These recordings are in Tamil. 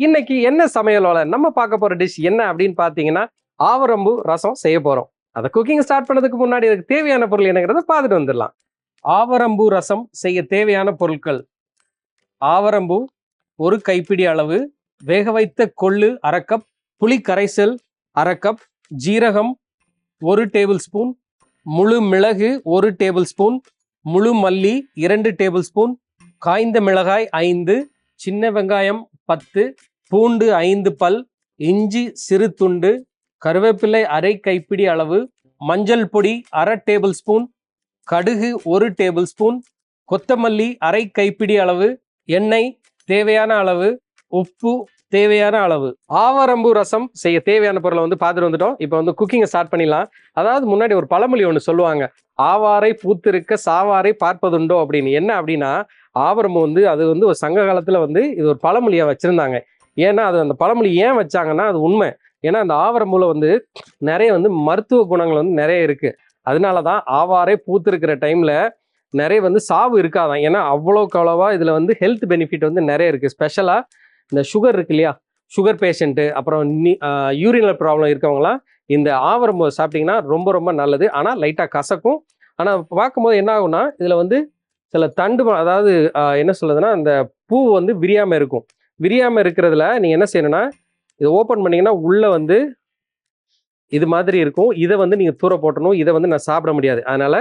இன்னைக்கு என்ன சமையலோட நம்ம பார்க்க போற டிஷ் என்ன அப்படின்னு பார்த்தீங்கன்னா, ஆவரம்பூ ரசம் செய்ய போறோம். அத குக்கிங் ஸ்டார்ட் பண்ணதுக்கு முன்னாடி அதுக்கு தேவையான பொருள் என்னங்கிறத பார்த்துட்டு வந்துடலாம். ஆவரம்பூ ரசம் செய்ய தேவையான பொருட்கள்: ஆவரம்பூ 1 கைப்பிடி அளவு, வேக வைத்த கொள்ளு 1/2 கப், புளி கரைசல் 1/2 கப், ஜீரகம் 1 டேபிள் ஸ்பூன், முழு மிளகு 1 டேபிள் ஸ்பூன், முழு மல்லி 2 டேபிள் ஸ்பூன், காய்ந்த மிளகாய் 5, சின்ன வெங்காயம் 10, பூண்டு 5 பல், இஞ்சி சிறு துண்டு, கருவேப்பிலை 1/2 கைப்பிடி அளவு, மஞ்சள் பொடி 1/2 டேபிள் ஸ்பூன், கடுகு 1 டேபிள் ஸ்பூன், கொத்தமல்லி 1/2 கைப்பிடி அளவு, எண்ணெய் தேவையான அளவு, உப்பு தேவையான அளவு. ஆவரம்பூ ரசம் செய்ய தேவையான பொருளை பார்த்துட்டு வந்துட்டோம். இப்போ குக்கிங்கை ஸ்டார்ட் பண்ணிடலாம். அதாவது முன்னாடி ஒரு பழமொழி ஒன்று சொல்லுவாங்க, ஆவாரை பூத்திருக்க சாவாரை பார்ப்பதுண்டோ அப்படின்னு. என்ன அப்படின்னா, ஆவரம்பூ அது ஒரு சங்க காலத்துல இது ஒரு பழமொழியா வச்சிருந்தாங்க. ஏன்னா அது அந்த பழமொழி ஏன் வச்சாங்கன்னா அது உண்மை. ஏன்னா அந்த ஆவரம்பூல நிறைய மருத்துவ குணங்கள் நிறைய இருக்கு. அதனாலதான் ஆவாரை பூத்திருக்கிற டைம்ல நிறைய சாவு இருக்காதான். ஏன்னா அவ்வளோக்கு அவ்வளவா இதுல ஹெல்த் பெனிஃபிட் நிறைய இருக்கு. ஸ்பெஷலா இந்த சுகர் இருக்கு இல்லையா, சுகர் பேஷண்ட்டு, அப்புறம் யூரினல் ப்ராப்ளம் இருக்கவங்களாம் இந்த ஆவரம்பூ சாப்பிட்டீங்கன்னா ரொம்ப ரொம்ப நல்லது. ஆனால் லைட்டாக கசக்கும். ஆனால் பார்க்கும்போது என்ன ஆகும்னா இதில் சில தண்டு, அதாவது என்ன சொல்றதுன்னா, அந்த பூ விரியாமல் இருக்கும். விரியாமல் இருக்கிறதுல நீங்கள் என்ன செய்யணும்னா, இதை ஓப்பன் பண்ணிங்கன்னா உள்ளே இது மாதிரி இருக்கும். இதை நீங்கள் தூர போட்டணும். இதை நான் சாப்பிட முடியாது. அதனால்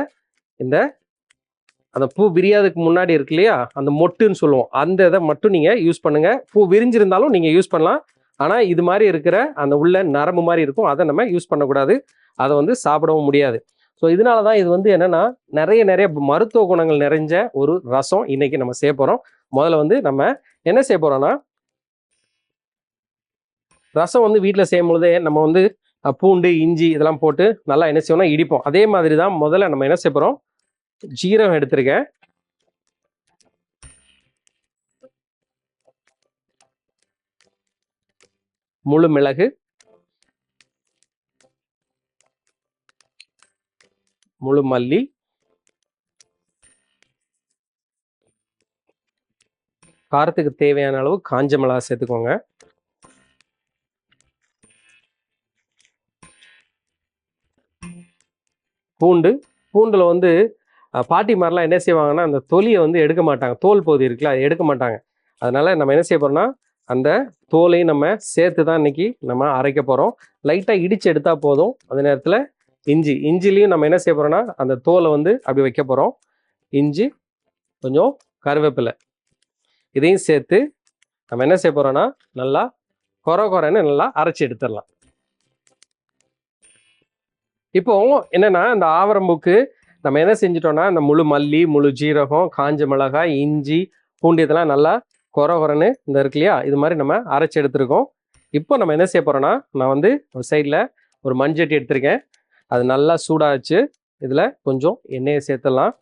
அந்த பூ விரியாதுக்கு முன்னாடி இருக்கு இல்லையா, அந்த மொட்டுன்னு சொல்லுவோம், அந்த இதை மட்டும் நீங்கள் யூஸ் பண்ணுங்கள். பூ விரிஞ்சிருந்தாலும் நீங்கள் யூஸ் பண்ணலாம். ஆனால் இது மாதிரி இருக்கிற அந்த உள்ள நரம்பு மாதிரி இருக்கும், அதை நம்ம யூஸ் பண்ணக்கூடாது. அதை சாப்பிடவும் முடியாது. ஸோ இதனால தான் இது என்னென்னா நிறைய மருத்துவ குணங்கள் நிறைஞ்ச ஒரு ரசம் இன்னைக்கு நம்ம செய்ய போகிறோம். முதல்ல நம்ம என்ன செய்ய போகிறோம்னா, ரசம் வீட்டில் செய்யும் பொழுதே நம்ம பூண்டு இஞ்சி இதெல்லாம் போட்டு நல்லா என்ன செய்வோம்னா இடிப்போம். அதே மாதிரி தான் முதல்ல நம்ம என்ன செய்ய போகிறோம், ஜீரகம் எடுத்திருக்கேன், முழு மிளகு, முழு மல்லி, காரத்துக்கு தேவையான அளவு காஞ்ச மிளகாய் சேர்த்துக்கோங்க, பூண்டுல பாட்டி மாதிரிலாம் என்ன செய்வாங்கன்னா அந்த தொலியை எடுக்க மாட்டாங்க. தோல் பகுதி இருக்குல்ல, அதை எடுக்க மாட்டாங்க. அதனால நம்ம என்ன செய்ய போறோம்னா அந்த தோலையும் நம்ம சேர்த்து தான் இன்னைக்கு நம்ம அரைக்க போறோம். லைட்டா இடிச்சு எடுத்தா போதும். அந்த நேரத்தில் இஞ்சிலையும் நம்ம என்ன செய்ய போறோம்னா அந்த தோலை அப்படி வைக்க போறோம். இஞ்சி, கொஞ்சம் கருவேப்பிலை, இதையும் சேர்த்து நம்ம என்ன செய்ய போறோம்னா நல்லா கொரன்னு நல்லா அரைச்சி எடுத்துடலாம். இப்போ என்னன்னா இந்த ஆவரம்பூக்கு நம்ம என்ன செஞ்சிட்டோம்னா இந்த முழு மல்லி, முழு ஜீரகம், காஞ்ச மிளகாய், இஞ்சி, பூண்டு இதெல்லாம் நல்லா கொரன்னு இந்த இருக்கு இல்லையா, இது மாதிரி நம்ம அரைச்சி எடுத்துருக்கோம். இப்போ நம்ம என்ன செய்ய போறோம்னா, நான் ஒரு சைடில் ஒரு மண்சட்டி எடுத்திருக்கேன். அது நல்லா சூடாச்சு. இதில் கொஞ்சம் எண்ணெயை சேர்த்துடலாம்.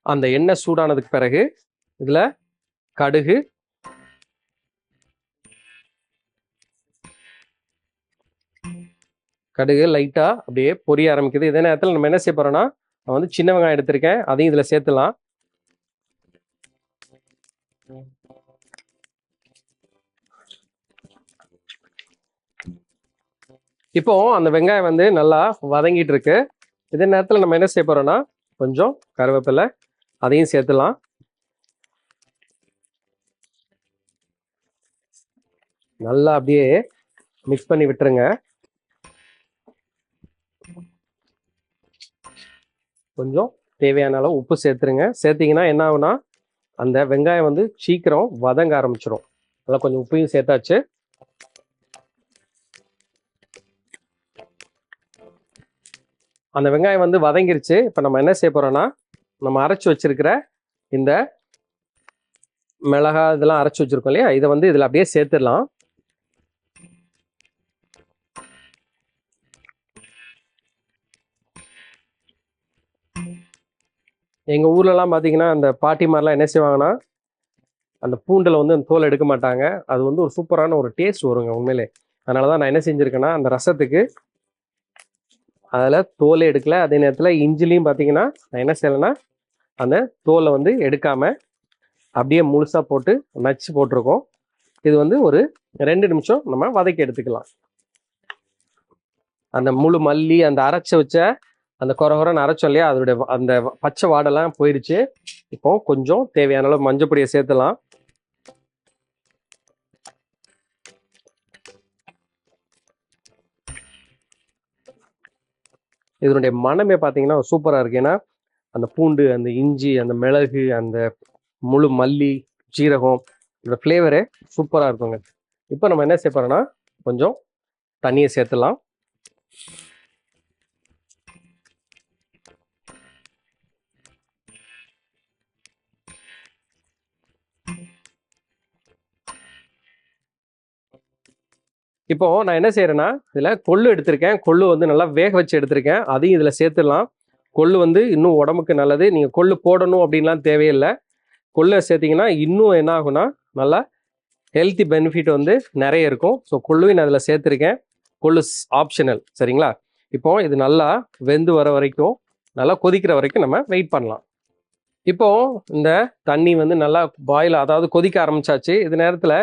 அந்த எண்ணெய் சூடானதுக்கு பிறகு இதில் கடுகு, லைட்டா அப்படியே பொரிய ஆரம்பிக்குது. இதே நேரத்தில் நம்ம என்ன செய்ய போறோம்னா, நான் சின்ன வெங்காயம் எடுத்திருக்கேன், அதையும் இதுல சேர்த்துலாம். இப்போ அந்த வெங்காயம் நல்லா வதங்கிட்டு இருக்கு. இதே நேரத்தில் நம்ம என்ன செய்ய போறோம்னா கொஞ்சம் கருவேப்பிலை, அதையும் சேர்த்துலாம். நல்லா அப்படியே மிக்ஸ் பண்ணி விட்டுருங்க. கொஞ்சம் தேவையான அளவு உப்பு சேர்த்துருங்க. சேர்த்தீங்கன்னா என்ன ஆகுனா அந்த வெங்காயம் சீக்கிரம் வதங்க ஆரம்பிச்சிடும். அதெல்லாம் கொஞ்சம் உப்பையும் சேர்த்தாச்சு. அந்த வெங்காயம் வதங்கிருச்சு. இப்போ நம்ம என்ன செய்ய போறோம்னா, நம்ம அரைச்சி வச்சிருக்கிற இந்த மிளகாய் இதெல்லாம் அரைச்சி வச்சிருக்கோம் இல்லையா, இதை இதில் அப்படியே சேர்த்துடலாம். எங்கள் ஊர்லலாம் பார்த்தீங்கன்னா அந்த பாட்டி மாதிரிலாம் என்ன செய்வாங்கன்னா, அந்த பூண்டில் அந்த தோல் எடுக்க மாட்டாங்க. அது ஒரு சூப்பரான ஒரு டேஸ்ட் வருங்க உண்மையிலே. அதனால தான் நான் என்ன செஞ்சுருக்கேன்னா, அந்த ரசத்துக்கு அதில் தோலை எடுக்கல. அதே நேரத்தில் இஞ்சிலையும் பார்த்தீங்கன்னா நான் என்ன செய்யலைன்னா அந்த தோலை வந்து எடுக்காமல் அப்படியே முழுசாக போட்டு நச்சு போட்டிருக்கோம். இது வந்து ஒரு 2 நிமிஷம் நம்ம வதக்கி எடுத்துக்கலாம். அந்த முழு மல்லி அந்த அரைச்சி வச்ச அந்த கொரகொரன்னு அரைச்சோம் இல்லையா, அதோடைய அந்த பச்சை வாடெல்லாம் போயிடுச்சு. இப்போ கொஞ்சம் தேவையான அளவு மஞ்சள் பொடியை சேர்த்துலாம். இதனுடைய மனமே பார்த்தீங்கன்னா சூப்பராக இருக்கு. ஏன்னா அந்த பூண்டு, அந்த இஞ்சி, அந்த மிளகு, அந்த முழு மல்லி, சீரகம், இந்த ஃப்ளேவரே சூப்பராக இருக்குங்க. இப்போ நம்ம என்ன செய்ய போறோம்னா கொஞ்சம் தண்ணியை சேர்த்துலாம். இப்போ நான் என்ன செய்யறேன்னா இதில் கொள்ளு எடுத்திருக்கேன். கொள்ளு வந்து நல்லா வேக வச்சு எடுத்திருக்கேன். அதையும் இதில் சேர்த்துடலாம். கொள்ளு வந்து இன்னும் உடம்புக்கு நல்லது. நீங்கள் கொள்ளு போடணும் அப்படின்லாம் தேவையில்லை. கொள்ளை சேர்த்திங்கன்னா இன்னும் என்ன ஆகும்னா நல்லா ஹெல்த்தி பெனிஃபிட் வந்து நிறைய இருக்கும். ஸோ கொள்ளுவையும் நான் அதில் சேர்த்துருக்கேன். கொள்ளு ஆப்ஷனல், சரிங்களா? இப்போ இது நல்லா வெந்து வர வரைக்கும், நல்லா கொதிக்கிற வரைக்கும் நம்ம வெயிட் பண்ணலாம். இப்போ இந்த தண்ணி வந்து நல்லா பாயில், அதாவது கொதிக்க ஆரம்பிச்சாச்சு. இது நேரத்தில்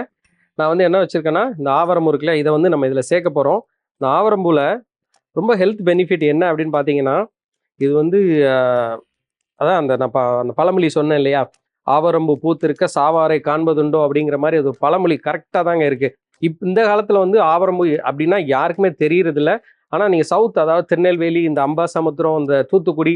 நான் வந்து என்ன வச்சுருக்கேன்னா இந்த ஆவரம்பூ இருக்குல்ல, இதை வந்து நம்ம இதில் சேர்க்க போகிறோம். இந்த ஆவரம்பூவில் ரொம்ப ஹெல்த் பெனிஃபிட் என்ன அப்படின்னு பார்த்தீங்கன்னா, இது வந்து அதான் அந்த பழமொழி சொன்னேன் இல்லையா, ஆவரம்பு பூத்திருக்க சாவாரை காண்பதுண்டோ அப்படிங்கிற மாதிரி அது ஒரு பழமொழி கரெக்டாக தாங்க இருக்குது. இந்த காலத்தில் வந்து ஆவரம்பு அப்படின்னா யாருக்குமே தெரியறது இல்லை. ஆனால் நீங்கள் சவுத், அதாவது திருநெல்வேலி, இந்த அம்பாசமுத்திரம், இந்த தூத்துக்குடி,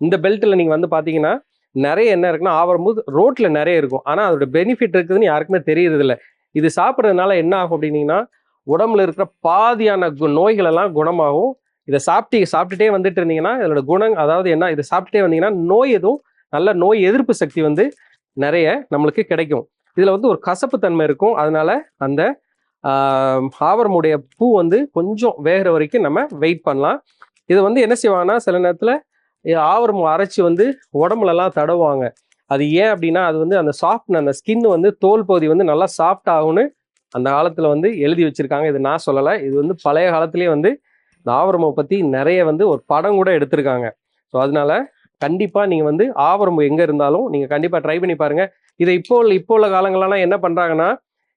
இந்த பெல்ட்டில் நீங்கள் வந்து பார்த்தீங்கன்னா நிறைய என்ன இருக்குன்னா ஆவரம்பு ரோட்டில் நிறைய இருக்கும். ஆனால் அதோட பெனிஃபிட் இருக்குதுன்னு யாருக்குமே தெரியறது இல்லை. இது சாப்பிட்றதுனால என்ன ஆகும் அப்படின்னீங்கன்னா உடம்புல இருக்கிற பாதியான நோய்கள் எல்லாம் குணமாகும். இதை சாப்பிட்டுட்டே வந்துட்டு இருந்தீங்கன்னா இதோட குணம், அதாவது என்ன, இதை சாப்பிட்டுட்டே வந்தீங்கன்னா நோய் எதுவும் நல்ல நோய் எதிர்ப்பு சக்தி வந்து நிறைய நம்மளுக்கு கிடைக்கும். இதில் வந்து ஒரு கசப்பு தன்மை இருக்கும். அதனால அந்த ஆவரமுடைய பூ வந்து கொஞ்சம் வேகிற வரைக்கும் நம்ம வெயிட் பண்ணலாம். இதை வந்து என்ன செய்வாங்கன்னா சில நேரத்தில் ஆவரம் அரைச்சி வந்து உடம்புலலாம் தடவுவாங்க. அது ஏன் அப்படின்னா அது வந்து அந்த சாஃப்ட், அந்த ஸ்கின் வந்து தோல் பகுதி வந்து நல்லா சாஃப்ட் ஆகும்னு அந்த காலத்தில் வந்து எழுதி வச்சிருக்காங்க. இது நான் சொல்லலை. இது வந்து பழைய காலத்திலேயே வந்து இந்த ஆவரம்பை பற்றி நிறைய வந்து ஒரு படம் கூட எடுத்திருக்காங்க. ஸோ அதனால கண்டிப்பாக நீங்கள் வந்து ஆவரம்பு எங்கே இருந்தாலும் நீங்கள் கண்டிப்பாக ட்ரை பண்ணி பாருங்கள். இதை இப்போ உள்ள காலங்களெல்லாம் என்ன பண்ணுறாங்கன்னா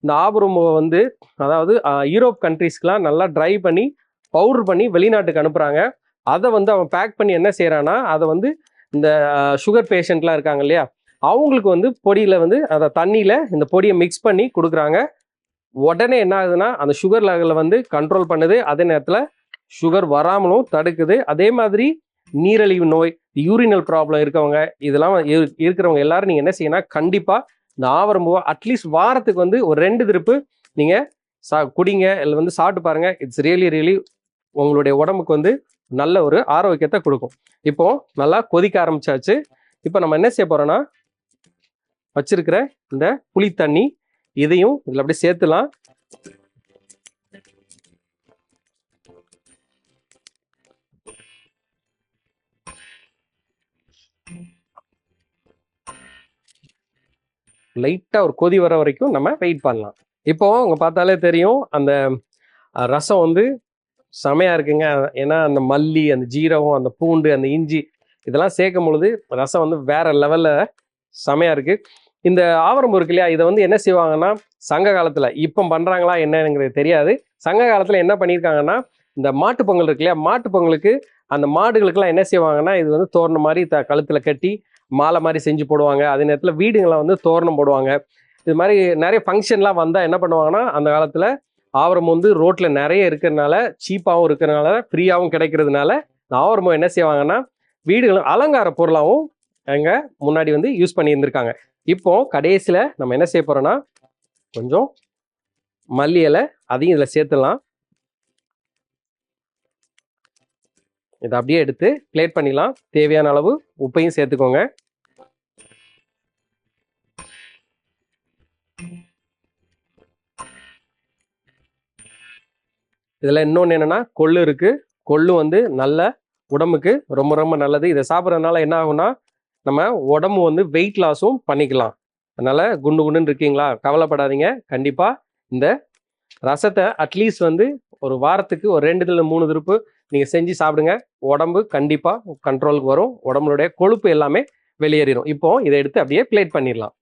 இந்த ஆவரம்பை வந்து அதாவது யூரோப் கண்ட்ரீஸ்க்கெலாம் நல்லா ட்ரை பண்ணி பவுடர் பண்ணி வெளிநாட்டுக்கு அனுப்புகிறாங்க. அதை வந்து அவன் பேக் பண்ணி என்ன செய்கிறான்னா அதை வந்து இந்த சுகர் பேஷண்ட்லாம் இருக்காங்க இல்லையா, அவங்களுக்கு வந்து பொடியில் வந்து அதை தண்ணியில் இந்த பொடியை மிக்ஸ் பண்ணி கொடுக்குறாங்க. உடனே என்ன ஆகுதுன்னா அந்த சுகர் லெவலில் வந்து கண்ட்ரோல் பண்ணுது. அதே நேரத்தில் சுகர் வராமலும் தடுக்குது. அதே மாதிரி நீரிழிவு நோய், யூரினல் ப்ராப்ளம் இருக்கவங்க, இதெல்லாம் இருக்கிறவங்க எல்லாரும் நீங்கள் என்ன செய்யணும், கண்டிப்பாக இந்த ஆவரம்பூவை அட்லீஸ்ட் வாரத்துக்கு வந்து ஒரு 2 திருப்பு நீங்கள் குடிங்க, இல்லை வந்து சாப்பிட்டு பாருங்கள். இட்ஸ் ரியலி உங்களுடைய உடம்புக்கு வந்து நல்ல ஒரு ஆரோக்கியத்தை கொடுக்கும். இப்போ நல்லா கொதிக்க ஆரம்பிச்சாச்சு. இப்போ நம்ம என்ன செய்ய போகிறோன்னா வச்சிருக்கிற இந்த புளி தண்ணி இதையும் இதில் அப்படியே சேர்த்துலாம். லைட்டாக ஒரு கொதி வர வரைக்கும் நம்ம வெயிட் பண்ணலாம். இப்போ உங்க பார்த்தாலே தெரியும் அந்த ரசம் வந்து செமையா இருக்குங்க. ஏன்னா அந்த மல்லி, அந்த ஜீரகம், அந்த பூண்டு, அந்த இஞ்சி இதெல்லாம் சேர்க்கும் பொழுது ரசம் வந்து வேற லெவல்ல செமையா இருக்கு. இந்த ஆவரம்பூ இருக்கு இல்லையா, இதை வந்து என்ன செய்வாங்கன்னா சங்க காலத்துல, இப்போ பண்றாங்களா என்னங்கிறது தெரியாது. சங்க காலத்துல என்ன பண்ணியிருக்காங்கன்னா இந்த மாட்டு பொங்கல் இருக்கு இல்லையா, மாட்டு பொங்கலுக்கு அந்த மாடுகளுக்கெல்லாம் என்ன செய்வாங்கன்னா இது வந்து தோரணம் மாதிரி கழுத்துல கட்டி மாலை மாதிரி செஞ்சு போடுவாங்க. அதே நேரத்தில் வீடுங்களை வந்து தோரணம் போடுவாங்க. இது மாதிரி நிறைய ஃபங்க்ஷன்லாம் வந்தால் என்ன பண்ணுவாங்கன்னா அந்த காலத்தில் ஆவரம் வந்து ரோட்டில் நிறைய இருக்கிறதுனால, சீப்பாகவும் இருக்கிறதுனால, ஃப்ரீயாகவும் கிடைக்கிறதுனால ஆவரம்பூ என்ன செய்வாங்கன்னா வீடுகளும் அலங்கார பொருளாகவும் அங்கே முன்னாடி வந்து யூஸ் பண்ணி இருந்திருக்காங்க. இப்போ கடைசியில் நம்ம என்ன செய்ய போகிறோன்னா கொஞ்சம் மல்லி இலை அதையும் இதில் சேர்த்துடலாம். இதை அப்படியே எடுத்து பிளேட் பண்ணிடலாம். தேவையான அளவு உப்பையும் சேர்த்துக்கோங்க. இதில் இன்னொன்று என்னென்னா கொள்ளு இருக்குது. கொள்ளு வந்து நல்ல உடம்புக்கு ரொம்ப நல்லது. இதை சாப்பிட்றதுனால என்ன ஆகும்னா நம்ம உடம்பு வந்து வெயிட் லாஸும் பண்ணிக்கலாம். அதனால் குண்டுன்னு இருக்கீங்களா, கவலைப்படாதீங்க. கண்டிப்பாக இந்த ரசத்தை அட்லீஸ்ட் வந்து ஒரு வாரத்துக்கு ஒரு 2 3 திருப்பு நீங்கள் செஞ்சு சாப்பிடுங்க. உடம்பு கண்டிப்பாக கண்ட்ரோலுக்கு வரும். உடம்புடைய கொழுப்பு எல்லாமே வெளியேறிடும். இப்போ இதை எடுத்து அப்படியே பிளேட் பண்ணிடலாம்.